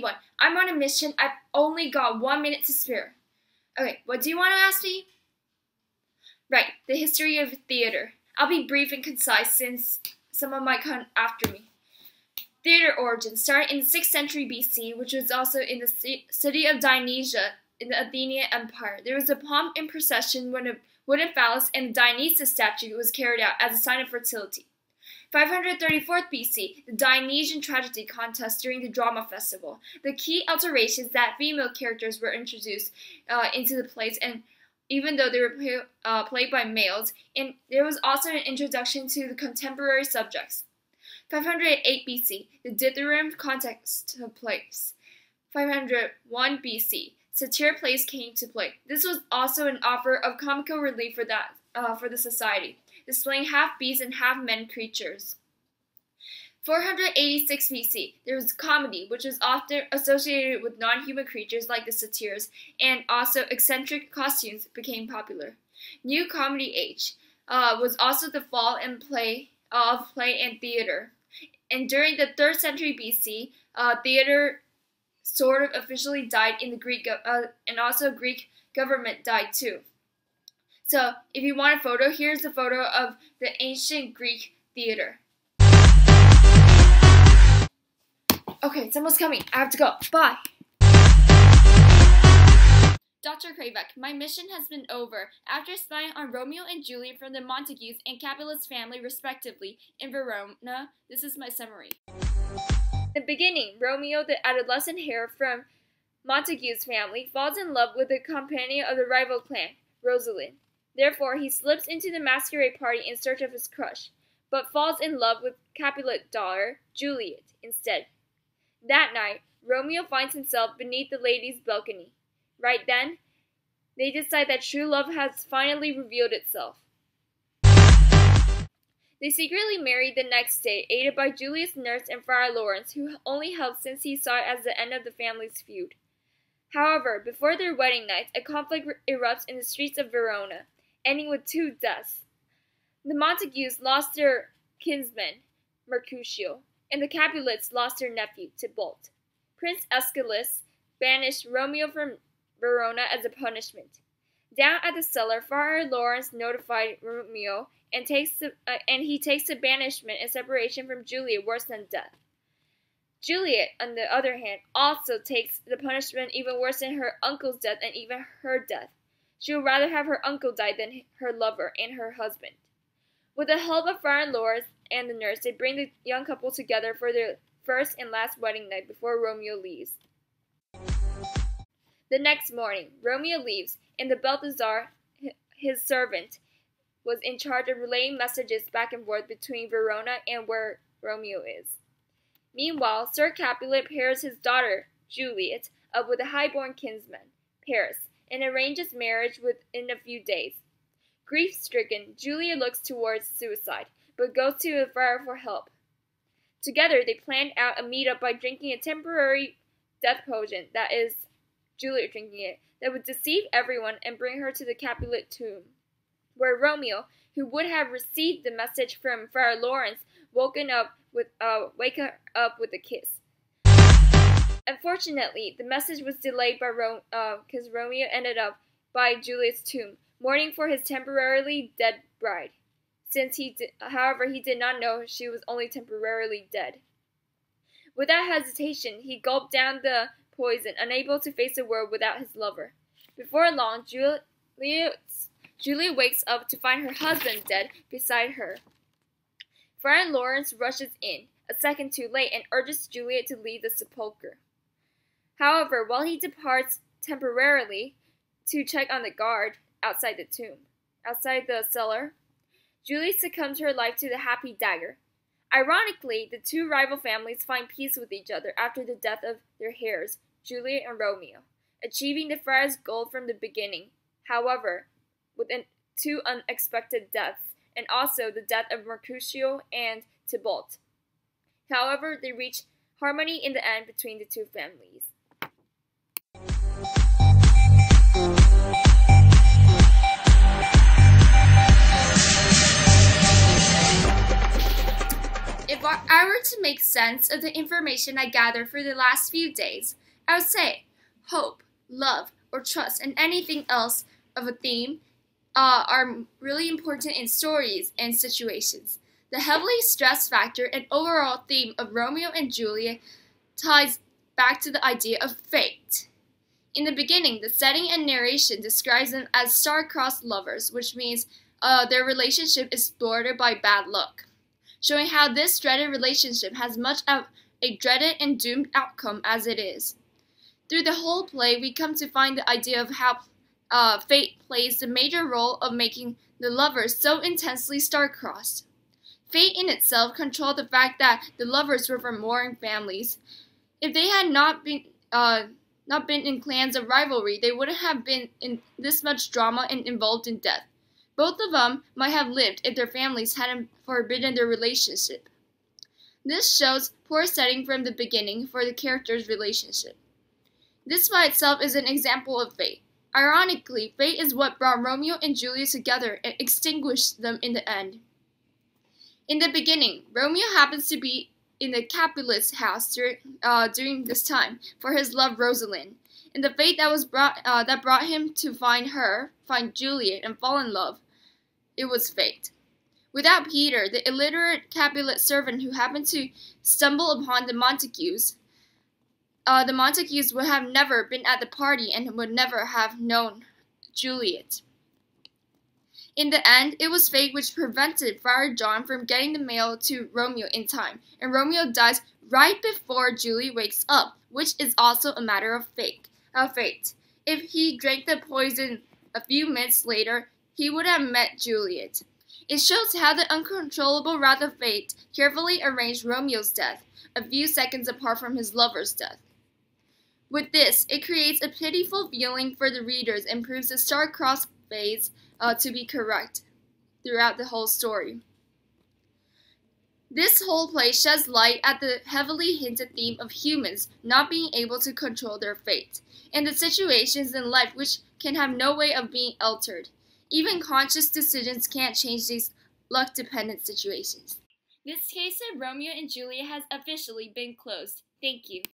everyone, I'm on a mission. I've only got 1 minute to spare. Okay, what do you want to ask me? Right, the history of theater. I'll be brief and concise since someone might come after me. Theater origins started in the 6th century BC, which was also in the city of Dionysia in the Athenian Empire. There was a pomp and procession when a wooden phallus and the Dionysus statue was carried out as a sign of fertility. 534 BC, the Dionysian tragedy contest during the drama festival. The key alteration is that female characters were introduced into the plays, and even though they were played by males, and there was also an introduction to the contemporary subjects. 508 BC, the Dithyramb contest took place. 501 BC, satyr plays came to play. This was also an offer of comical relief for the society, displaying half beast and half men creatures. 486 BC, there was comedy, which was often associated with non-human creatures like the satyrs, and also eccentric costumes became popular. New Comedy Age was also the fall of play and theater. And during the 3rd century BC, theater sort of officially died in the Greek, and also Greek government died too. So, if you want a photo, here's a photo of the ancient Greek theater. Okay, someone's coming. I have to go. Bye. Dr. Kraybeck, my mission has been over. After spying on Romeo and Juliet from the Montagues and Capulet's family, respectively, in Verona, this is my summary. In the beginning, Romeo, the adolescent heir from Montague's family, falls in love with the companion of the rival clan, Rosalind. Therefore, he slips into the masquerade party in search of his crush, but falls in love with Capulet's daughter, Juliet, instead. That night, Romeo finds himself beneath the lady's balcony. Right then, they decide that true love has finally revealed itself. They secretly marry the next day, aided by Juliet's nurse and Friar Lawrence, who only helped since he saw it as the end of the family's feud. However, before their wedding night, a conflict erupts in the streets of Verona, ending with 2 deaths. The Montagues lost their kinsman, Mercutio, and the Capulets lost their nephew, Tybalt. Prince Aeschylus banished Romeo from Verona as a punishment. Down at the cellar, Friar Lawrence notified Romeo, and he takes the banishment and separation from Juliet worse than death. Juliet, on the other hand, also takes the punishment even worse than her uncle's death and even her death. She would rather have her uncle die than her lover and her husband. With the help of Friar Lawrence and the nurse, they bring the young couple together for their first and last wedding night before Romeo leaves. The next morning, Romeo leaves, and the Balthazar, his servant, was in charge of relaying messages back and forth between Verona and where Romeo is. Meanwhile, Sir Capulet pairs his daughter, Juliet, up with a highborn kinsman, Paris, and arranges marriage within a few days. Grief-stricken, Juliet looks towards suicide, but goes to the friar for help. Together, they planned out a meetup by drinking a temporary death potion, that is, Juliet drinking it, that would deceive everyone and bring her to the Capulet tomb, where Romeo, who would have received the message from Friar Lawrence, wake her up with a kiss. Unfortunately, the message was delayed by because Romeo ended up by Juliet's tomb, mourning for his temporarily dead bride. However, he did not know she was only temporarily dead. Without hesitation, he gulped down the poison, unable to face the world without his lover. Before long, Juliet wakes up to find her husband dead beside her. Friar Lawrence rushes in, a second too late, and urges Juliet to leave the sepulchre. However, while he departs temporarily to check on the guard outside the cellar, Juliet succumbs her life to the happy dagger. Ironically, the two rival families find peace with each other after the death of their heirs, Juliet and Romeo, achieving the friar's goal from the beginning. However, with 2 unexpected deaths, and also the death of Mercutio and Tybalt. However, they reach harmony in the end between the two families. If I were to make sense of the information I gathered for the last few days, I would say hope, love, or trust, and anything else of a theme are really important in stories and situations. The heavily stressed factor and overall theme of Romeo and Juliet ties back to the idea of fate. In the beginning, the setting and narration describes them as star-crossed lovers, which means their relationship is thwarted by bad luck, showing how this dreaded relationship has much of a dreaded and doomed outcome as it is. Through the whole play, we come to find the idea of how fate plays the major role of making the lovers so intensely star-crossed. Fate in itself controlled the fact that the lovers were from warring families. If they had not been in clans of rivalry, they wouldn't have been in this much drama and involved in death. Both of them might have lived if their families hadn't forbidden their relationship. This shows poor setting from the beginning for the characters' relationship. This by itself is an example of fate. Ironically, fate is what brought Romeo and Juliet together and extinguished them in the end. In the beginning, Romeo happens to be in the Capulet's house during this time for his love Rosalind, and the fate that brought him to find Juliet, and fall in love. It was fate. Without Peter, the illiterate Capulet servant who happened to stumble upon the Montagues would have never been at the party and would never have known Juliet. In the end, it was fate which prevented Friar John from getting the mail to Romeo in time, and Romeo dies right before Juliet wakes up, which is also a matter of fate. If he drank the poison a few minutes later, he would have met Juliet. It shows how the uncontrollable wrath of fate carefully arranged Romeo's death, a few seconds apart from his lover's death. With this, it creates a pitiful feeling for the readers and proves the star-crossed phase to be correct throughout the whole story. This whole play sheds light at the heavily hinted theme of humans not being able to control their fate, and the situations in life which can have no way of being altered. Even conscious decisions can't change these luck-dependent situations. This case of Romeo and Juliet has officially been closed. Thank you.